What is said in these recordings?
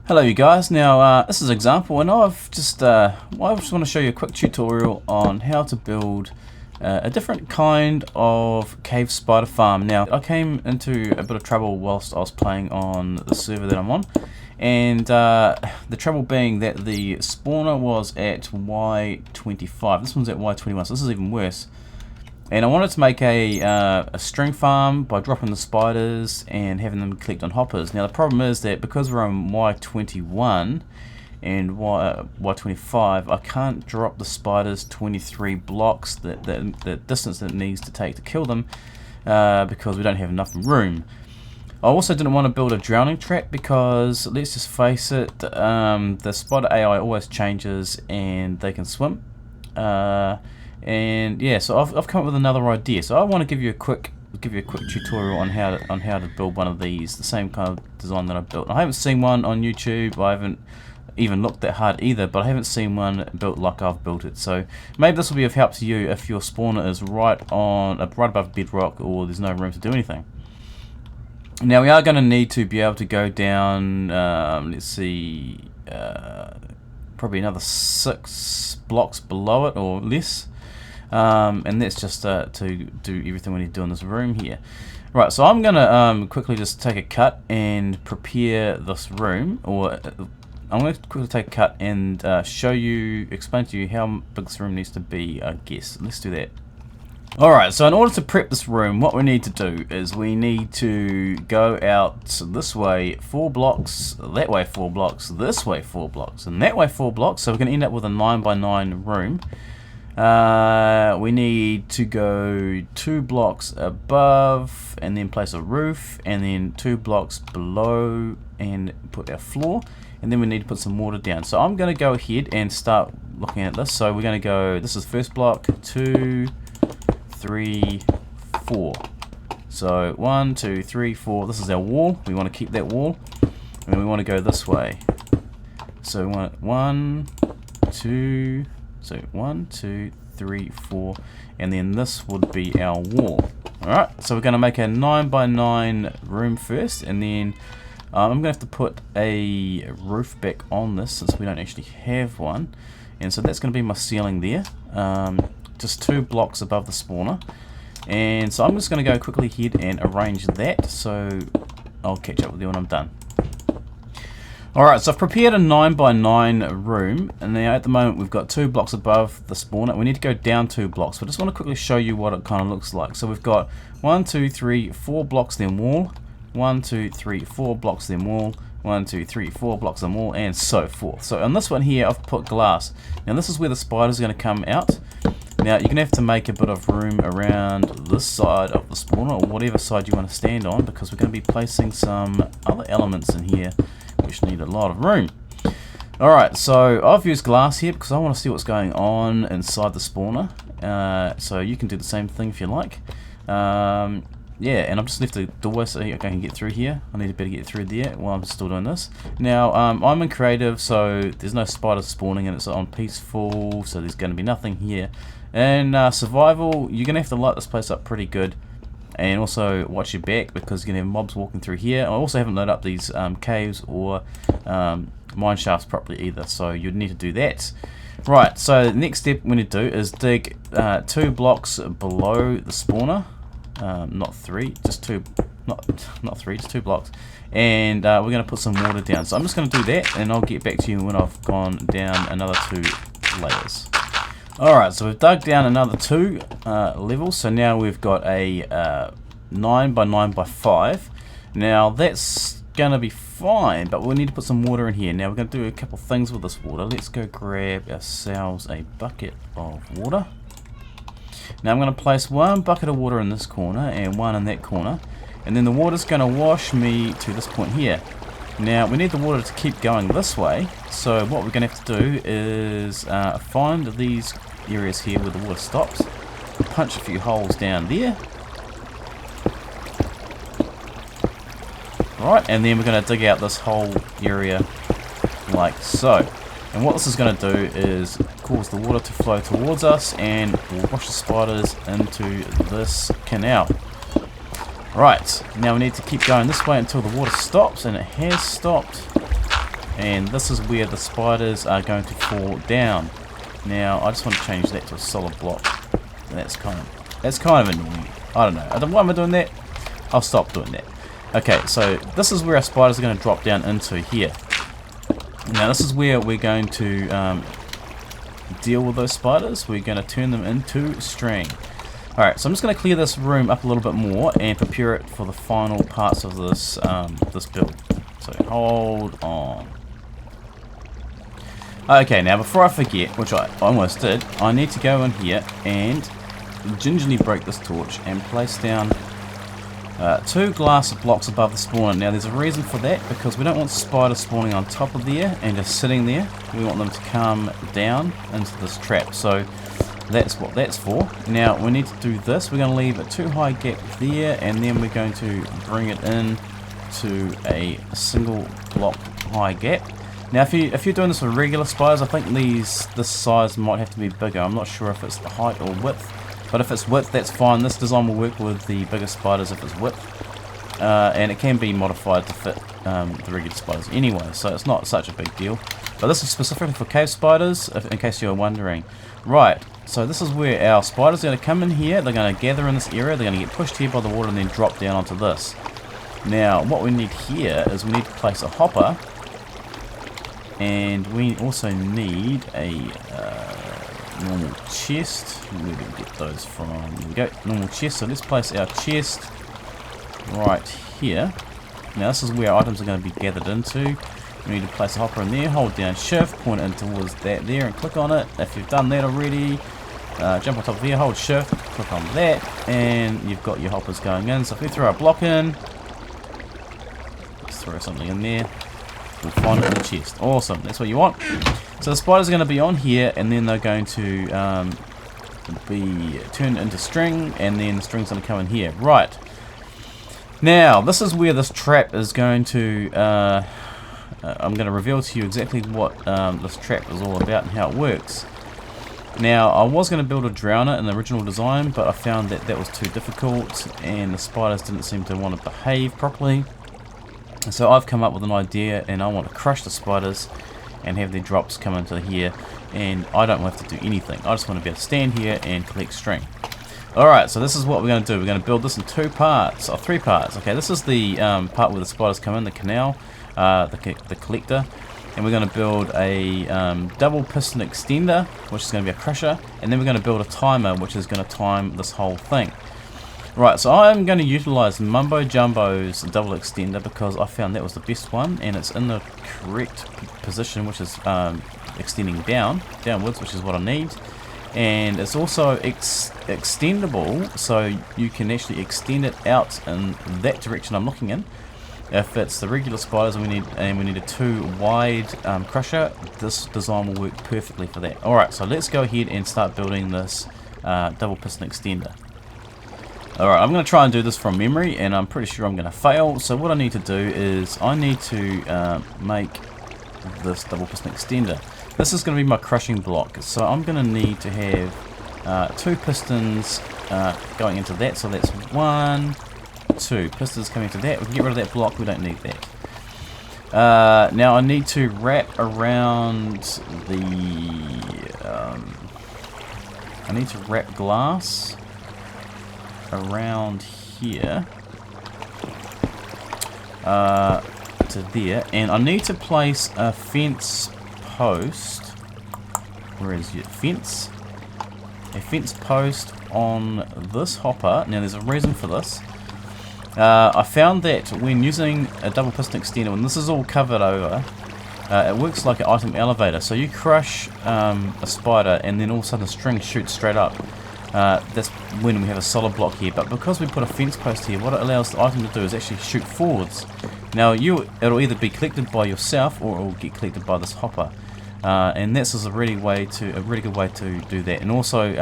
Hello you guys, now this is Xsampl and I just want to show you a quick tutorial on how to build a different kind of cave spider farm. Now I came into a bit of trouble whilst I was playing on the server that I'm on, and the trouble being that the spawner was at Y25, this one's at Y21, so this is even worse. And I wanted to make a string farm by dropping the spiders and having them collect on hoppers. Now the problem is that because we're on Y21 and Y25, I can't drop the spiders 23 blocks, the distance that it needs to take to kill them, because we don't have enough room. I also didn't want to build a drowning trap because, let's just face it, the spider AI always changes and they can swim. And yeah, so I've come up with another idea. So I want to give you a quick tutorial on how to build one of these, the same kind of design that I built. I haven't seen one on YouTube. I haven't even looked that hard either, but I haven't seen one built like I've built it. So maybe this will be of help to you if your spawner is right above bedrock or there's no room to do anything. Now we are going to need to be able to go down. Let's see, probably another 6 blocks below it or less. And that's just to do everything we need to do in this room here. Right, so I'm gonna quickly just take a cut and prepare this room, or I'm gonna quickly take a cut and explain to you how big this room needs to be, I guess. Let's do that. Alright, so in order to prep this room, what we need to do is we need to go out this way 4 blocks, that way 4 blocks, this way 4 blocks, and that way 4 blocks, so we're going to end up with a 9x9 room. We need to go 2 blocks above and then place a roof, and then 2 blocks below and put our floor, and then we need to put some water down. So I'm going to go ahead and start looking at this. So we're going to go, this is first block, 2, 3, 4. So 1, 2, 3, 4. This is our wall. We want to keep that wall, and then we want to go this way. So we want 1, 2. So 1, 2, 3, 4, and then this would be our wall. Alright, so we're going to make a 9x9 room first, and then I'm going to have to put a roof back on this since we don't actually have one. And so that's going to be my ceiling there, just 2 blocks above the spawner. And so I'm just going to go quickly ahead and arrange that, so I'll catch up with you when I'm done. Alright, so I've prepared a 9x9 room, and now at the moment we've got 2 blocks above the spawner. We need to go down 2 blocks, but I just want to quickly show you what it kind of looks like. So we've got 1, 2, 3, 4 blocks, then wall, 1, 2, 3, 4 blocks, then wall, 1, 2, 3, 4 blocks, then wall, and so forth. So on this one here I've put glass. Now this is where the spiders are going to come out. Now you're going to have to make a bit of room around this side of the spawner, or whatever side you want to stand on, because we're going to be placing some other elements in here which need a lot of room. Alright, so I've used glass here because I want to see what's going on inside the spawner. So you can do the same thing if you like. Yeah, and I've just left the doorway so I can get through here. I need to better get through there while I'm still doing this. Now, I'm in creative, so there's no spiders spawning, and it's on peaceful, so there's going to be nothing here. And survival, you're going to have to light this place up pretty good. And also watch your back because you're going to have mobs walking through here. I also haven't loaded up these caves or mine shafts properly either, so you'd need to do that. Right, so the next step we need to do is dig 2 blocks below the spawner. Not 3, just 2, not 3, just 2 blocks. And we're going to put some water down. So I'm just going to do that, and I'll get back to you when I've gone down another 2 layers. Alright, so we've dug down another 2 levels, so now we've got a 9x9x5. Now that's going to be fine, but we need to put some water in here. Now we're going to do a couple things with this water. Let's go grab ourselves a bucket of water. Now I'm going to place 1 bucket of water in this corner and 1 in that corner, and then the water's going to wash me to this point here. Now we need the water to keep going this way, so what we're going to have to do is find these areas here where the water stops, punch a few holes down there. Right, and then we're going to dig out this whole area like so. And what this is going to do is cause the water to flow towards us, and we'll wash the spiders into this canal. Right, now we need to keep going this way until the water stops, and it has stopped. and this is where the spiders are going to fall down. Now I just want to change that to a solid block. That's kind of annoying. I don't know. Why am I doing that? I'll stop doing that. Okay, so this is where our spiders are going to drop down into here. Now this is where we're going to deal with those spiders. We're going to turn them into string. Alright, so I'm just going to clear this room up a little bit more and prepare it for the final parts of this this build. So hold on. Okay, now before I forget, which I almost did, I need to go in here and gingerly break this torch and place down 2 glass blocks above the spawner. Now there's a reason for that, because we don't want spiders spawning on top of there and just sitting there. We want them to come down into this trap. So that's what that's for. Now we need to do this. We're going to leave a 2 high gap there, and then we're going to bring it in to a single block high gap. Now if you're doing this with regular spiders, I think this size might have to be bigger. I'm not sure if it's the height or width. But if it's width, that's fine. This design will work with the bigger spiders if it's width. And it can be modified to fit the regular spiders anyway, so it's not such a big deal. But this is specifically for cave spiders, in case you're wondering. Right, so this is where our spiders are going to come in here. They're going to gather in this area. They're going to get pushed here by the water and then drop down onto this. Now, what we need here is we need to place a hopper. And we also need a normal chest. Where do we get those from? There we go, normal chest. So let's place our chest right here. Now this is where our items are going to be gathered into. We need to place a hopper in there, hold down shift, point it in towards that there and click on it. If you've done that already, jump on top of here, hold shift, click on that, and you've got your hoppers going in. So if we throw a block in, let's throw something in there. We'll find it in the chest. Awesome, that's what you want. So the spiders are going to be on here, and then they're going to be turned into string, and then the string's going to come in here. Right. Now, this is where this trap is going to... I'm going to reveal to you exactly what this trap is all about and how it works. Now, I was going to build a drowner in the original design, but I found that that was too difficult, and the spiders didn't seem to want to behave properly. So I've come up with an idea, and I want to crush the spiders and have their drops come into here, and I don't have to do anything. I just want to be able to stand here and collect string. Alright, so this is what we're going to do. We're going to build this in 2 parts, or 3 parts. Okay, this is the part where the spiders come in, the canal, the collector, and we're going to build a double piston extender, which is going to be a crusher, and then we're going to build a timer, which is going to time this whole thing. Right, so I'm going to utilize Mumbo Jumbo's double extender because I found that was the best one, and it's in the correct position, which is extending downwards, which is what I need. And it's also extendable, so you can actually extend it out in that direction I'm looking in. If it's the regular spiders and we need a 2 wide crusher, this design will work perfectly for that. Alright, so let's go ahead and start building this double piston extender. Alright, I'm going to try and do this from memory, and I'm pretty sure I'm going to fail. So what I need to do is I need to make this double piston extender. This is going to be my crushing block, so I'm going to need to have 2 pistons going into that. So that's 1, 2 pistons coming to that. We can get rid of that block, we don't need that. Now I need to wrap around the I need to wrap glass around here to there, and I need to place a fence post. Where is your fence? A fence post on this hopper. Now there's a reason for this. I found that when using a double piston extender, when this is all covered over, it works like an item elevator. So you crush a spider and then all of a sudden the string shoots straight up. That's when we have a solid block here, but because we put a fence post here, what it allows the item to do is actually shoot forwards. Now it'll either be collected by yourself or it will get collected by this hopper, and this is a really good way to do that. And also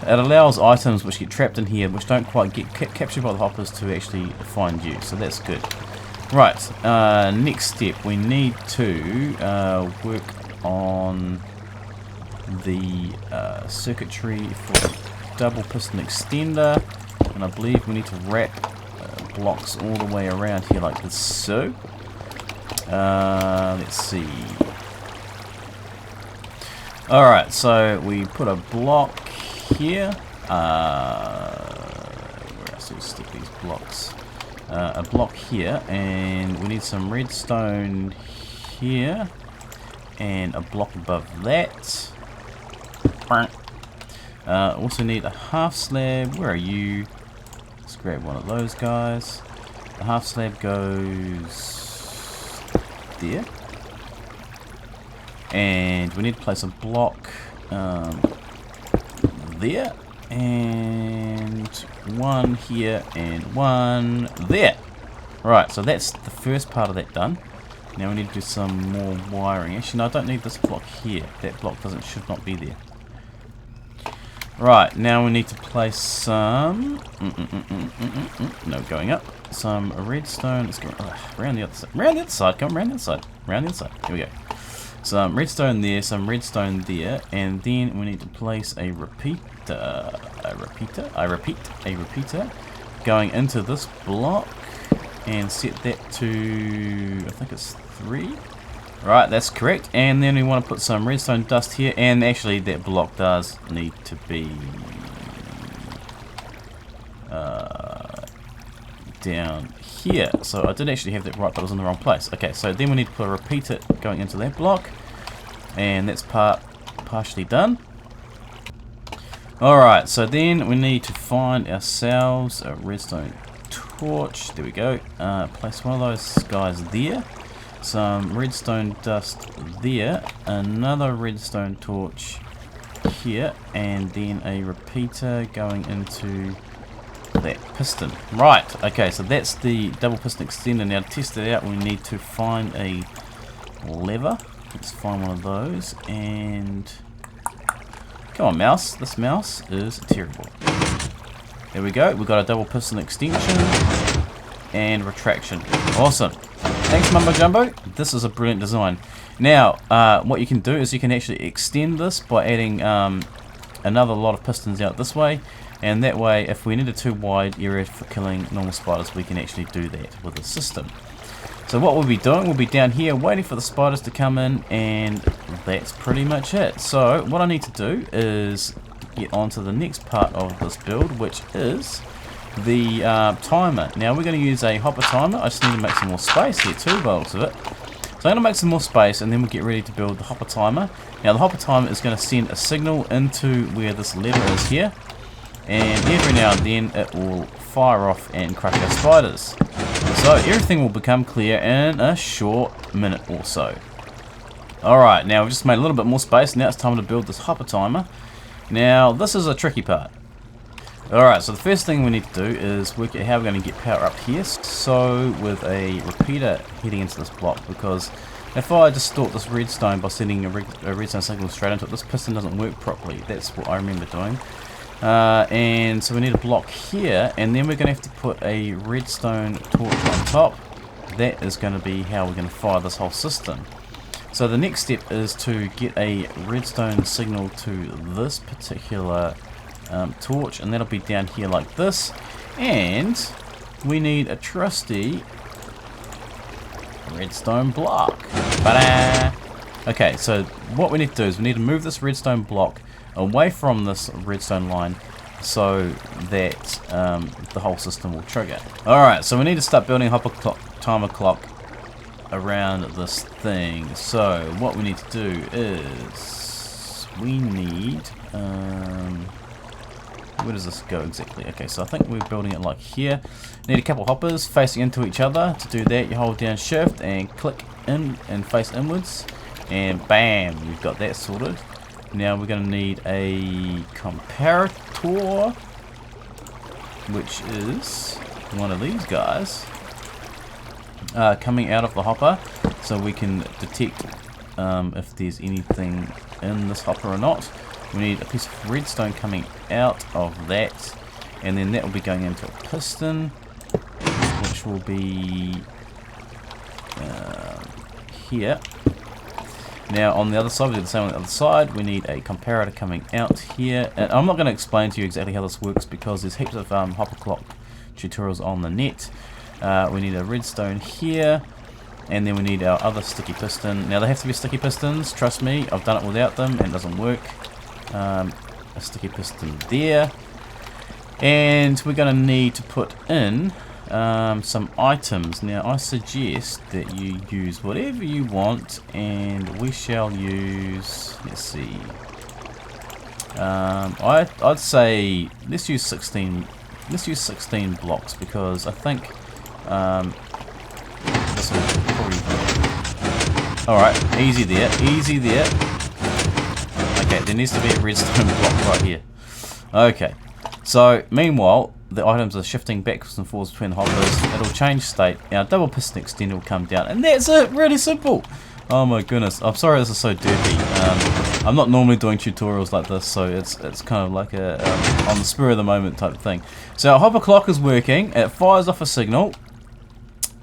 it allows items which get trapped in here, which don't quite get captured by the hoppers, to actually find you, so that's good. Right, next step, we need to work on the circuitry for the double piston extender, and I believe we need to wrap blocks all the way around here like this, so Let's see. Alright, so we put a block here. Where else do we stick these blocks? A block here, and we need some redstone here, and a block above that. Also need a half slab. Where are you? Let's grab one of those guys. The half slab goes there. And we need to place a block there. And one here and one there. Right, so that's the first part of that done. Now we need to do some more wiring. Actually, no, I don't need this block here. That block should not be there. Right, now we need to place some... No, going up. Some redstone. Let's go around the other side. Around the other side. Come around the other side. Around the other side. Here we go. Some redstone there, some redstone there, and then we need to place a repeater. A repeater going into this block and set that to, I think it's 3. Right, that's correct. And then we want to put some redstone dust here, and actually that block does need to be down here. So I did actually have that right, but I was in the wrong place. Okay, so then we need to put a repeater going into that block, and that's partially done. Alright, so then we need to find ourselves a redstone torch. There we go. Place one of those guys there. Some redstone dust there, another redstone torch here, and then a repeater going into that piston. Right, okay, so that's the double piston extender. Now to test it out, we need to find a lever. Let's find one of those, and come on, mouse. This mouse is terrible. There we go. We've got a double piston extension and retraction. Awesome. Thanks, Mumbo Jumbo. This is a brilliant design. Now, what you can do is you can actually extend this by adding another lot of pistons out this way, and that way, if we need a too wide area for killing normal spiders, we can actually do that with the system. So what we'll be doing, we'll be down here waiting for the spiders to come in, and that's pretty much it. So what I need to do is get onto the next part of this build, which is the timer. Now we're going to use a hopper timer. I just need to make some more space here too, by the looks of it. So I'm going to make some more space, and then we'll get ready to build the hopper timer. Now the hopper timer is going to send a signal into where this lever is here, and every now and then it will fire off and crush our spiders. So everything will become clear in a short minute or so. Alright, now we've just made a little bit more space. Now it's time to build this hopper timer. Now this is a tricky part. Alright, so the first thing we need to do is work out how we're going to get power up here. So with a repeater heading into this block, because if I distort this redstone by sending a redstone signal straight into it, this piston doesn't work properly. That's what I remember doing. And so we need a block here, and then we're going to have to put a redstone torch on top. That is going to be how we're going to fire this whole system. So the next step is to get a redstone signal to this particular torch, and that'll be down here like this. And we need a trusty redstone block. Ta-da! Okay, so what we need to do is we need to move this redstone block away from this redstone line so that the whole system will trigger. Alright, so we need to start building a hopper timer clock around this thing. So what we need to do is we need where does this go exactly? Okay, so I think we're building it like here. Need a couple hoppers facing into each other. To do that, you hold down shift and click in and face inwards, and bam, you've got that sorted. Now we're going to need a comparator, which is one of these guys coming out of the hopper, so we can detect if there's anything in this hopper or not. We need a piece of redstone coming out of that, and then that will be going into a piston, which will be here. Now on the other side, we do the same on the other side. We need a comparator coming out here. And I'm not going to explain to you exactly how this works because there's heaps of hopper clock tutorials on the net. We need a redstone here, And then we need our other sticky piston. Now they have to be sticky pistons, trust me, I've done it without them and it doesn't work. A sticky piston there. And we're going to need to put in some items. Now I suggest that you use whatever you want, and we shall use, let's see, I'd say let's use 16 blocks, because I think this will probably, alright, easy there, easy there. Okay, there needs to be a redstone block right here. Okay, so meanwhile the items are shifting backwards and forwards between the hoppers. It'll change state, our double piston extender will come down, and that's it, really simple. Oh my goodness, I'm sorry this is so dirty. I'm not normally doing tutorials like this, so it's kind of like a on the spur of the moment type of thing. So our hopper clock is working, it fires off a signal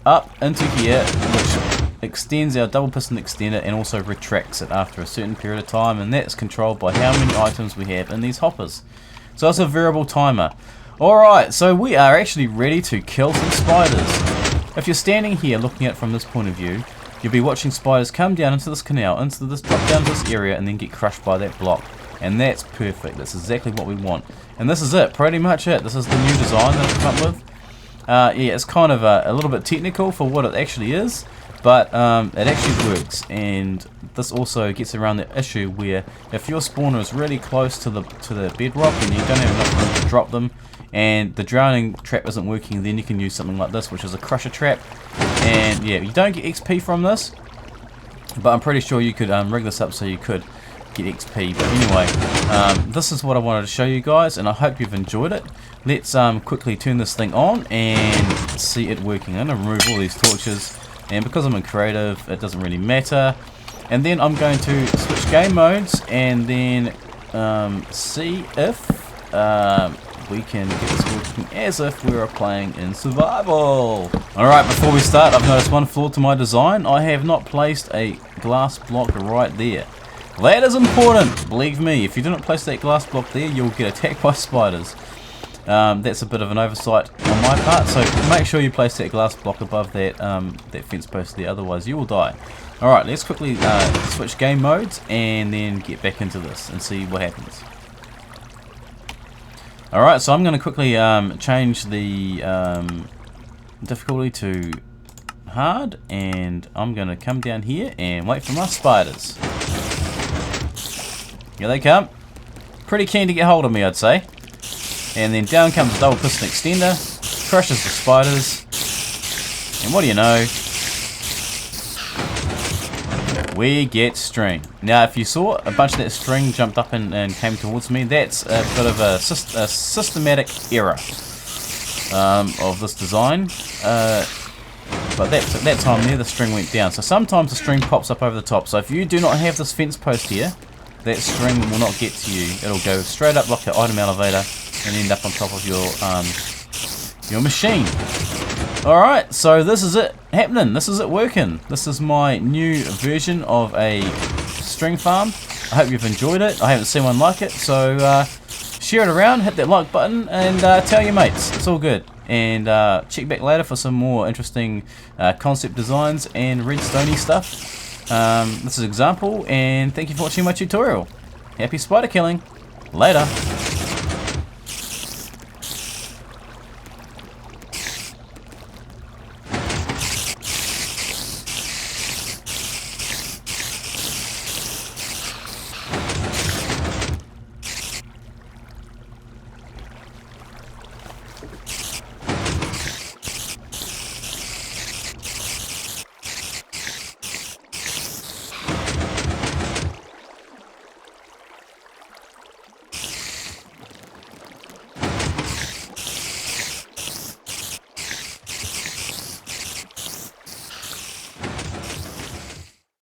up into here, which extends our double piston extender and also retracts it after a certain period of time, and that's controlled by how many items we have in these hoppers. So it's a variable timer. Alright, so we are actually ready to kill some spiders. If you're standing here looking at it from this point of view, you'll be watching spiders come down into this canal, into this, drop down to this area, and then get crushed by that block. And that's perfect. That's exactly what we want. And this is it, pretty much it. This is the new design that I've come up with. Yeah, it's kind of a little bit technical for what it actually is, but it actually works. And this also gets around the issue where if your spawner is really close to the bedrock and you don't have enough room to drop them, and the drowning trap isn't working, then you can use something like this, which is a crusher trap. And yeah, you don't get XP from this, but I'm pretty sure you could rig this up so you could get XP. But anyway, this is what I wanted to show you guys, and I hope you've enjoyed it. Let's quickly turn this thing on and see it working. I'm going to remove all these torches, and because I'm in creative, it doesn't really matter. And then I'm going to switch game modes and then see if we can get this working as if we were playing in survival. Alright, before we start, I've noticed one flaw to my design. I have not placed a glass block right there. That is important, believe me. If you didn't place that glass block there, you'll get attacked by spiders. That's a bit of an oversight on my part, so make sure you place that glass block above that, that fence post there, otherwise you will die. Alright, let's quickly switch game modes and then get back into this and see what happens. Alright, so I'm going to quickly change the difficulty to hard, and I'm going to come down here and wait for my spiders. Here they come. Pretty keen to get hold of me, I'd say. And then down comes the double piston extender, crushes the spiders, and what do you know? We get string. Now if you saw a bunch of that string jumped up and came towards me, that's a bit of a systematic error of this design. But that time there the string went down. So sometimes the string pops up over the top. So if you do not have this fence post here, that string will not get to you. It'll go straight up like an item elevator and end up on top of your machine. Alright, so this is it happening, this is it working. This is my new version of a string farm. I hope you've enjoyed it. I haven't seen one like it, so share it around, hit that like button, and tell your mates. It's all good. And check back later for some more interesting concept designs and redstoney stuff. This is Xsampl, and thank you for watching my tutorial. Happy spider killing. Later.